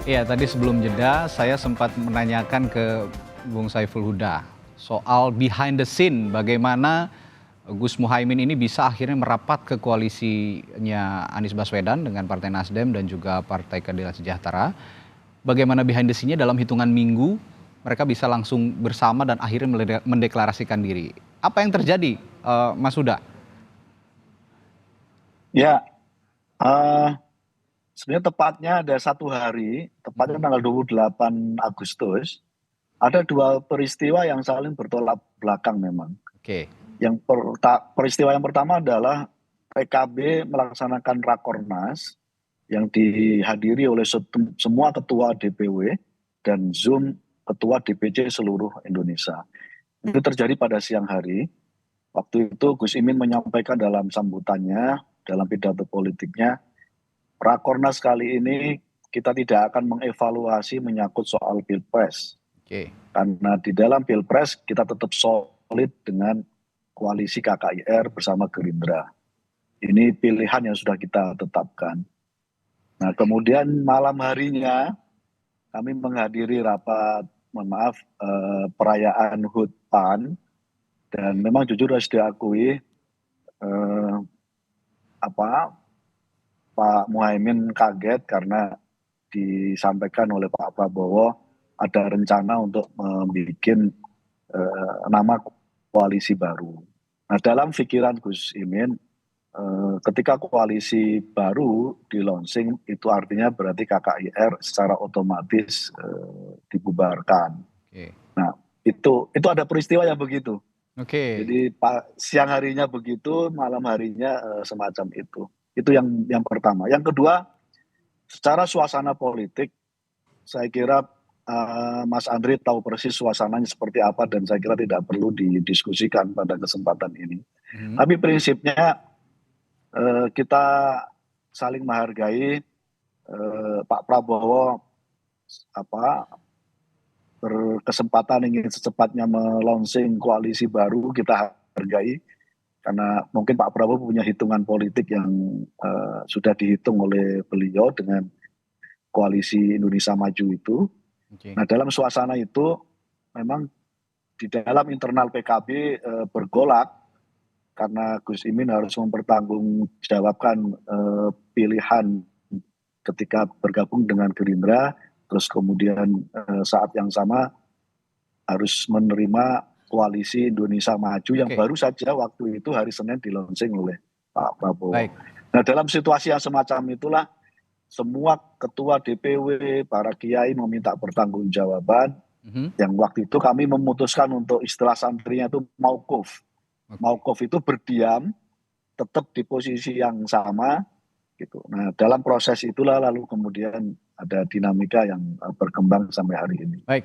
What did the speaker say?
Iya, tadi sebelum jeda saya sempat menanyakan ke Bung Saiful Huda soal behind the scene, bagaimana Gus Muhaimin ini bisa akhirnya merapat ke koalisinya Anies Baswedan dengan Partai Nasdem dan juga Partai Keadilan Sejahtera. Bagaimana behind the scene-nya dalam hitungan minggu mereka bisa langsung bersama dan akhirnya mendeklarasikan diri. Apa yang terjadi, Mas Huda? Ya, eh, sebenarnya tepatnya ada 1 hari, tepatnya tanggal 28 Agustus, ada dua peristiwa yang saling bertolak belakang memang. Oke, Peristiwa yang pertama adalah PKB melaksanakan Rakornas yang dihadiri oleh semua ketua DPW dan Zoom ketua DPC seluruh Indonesia. Itu terjadi pada siang hari. Waktu itu Gus Imin menyampaikan dalam sambutannya, dalam pidato politiknya, Rakornas kali ini kita tidak akan mengevaluasi menyangkut soal Pilpres. oke, Karena di dalam Pilpres kita tetap solid dengan koalisi KKIR bersama Gerindra. Ini pilihan yang sudah kita tetapkan. Nah, kemudian malam harinya kami menghadiri rapat, mohon maaf, perayaan HUT PAN, dan oke. memang jujur harus diakui, eh, apa Pak Muhaimin kaget karena disampaikan oleh Pak Prabowo ada rencana untuk membuat nama koalisi baru. Nah, dalam pikiran Gus Imin, ketika koalisi baru di launching itu artinya berarti KKIR secara otomatis dibubarkan. Oke. Nah, itu ada peristiwa yang begitu. Oke. Jadi siang harinya begitu, malam harinya semacam itu. Itu yang pertama. Yang kedua, secara suasana politik, saya kira Mas Andri tahu persis suasananya seperti apa dan saya kira tidak perlu didiskusikan pada kesempatan ini. Mhm. Tapi prinsipnya kita saling menghargai. Pak Prabowo apa berkesempatan ingin secepatnya melonsing koalisi baru, kita hargai karena mungkin Pak Prabowo punya hitungan politik yang sudah dihitung oleh beliau dengan koalisi Indonesia Maju itu. Oke. Nah, dalam suasana itu memang di dalam internal PKB bergolak karena Gus Imin harus mempertanggungjawabkan pilihan ketika bergabung dengan Gerindra, terus kemudian saat yang sama harus menerima koalisi Indonesia Maju yang Oke. baru saja waktu itu hari Senin dilaunching oleh Pak Prabowo. Baik. Nah, dalam situasi yang semacam itulah semua ketua DPW, para kiai meminta pertanggungjawaban, Mhm. yang waktu itu kami memutuskan untuk istilah santrinya itu maukuf. Oke. Maukuf itu berdiam, tetap di posisi yang sama, gitu. Nah, dalam proses itulah lalu kemudian ada dinamika yang berkembang sampai hari ini. Baik.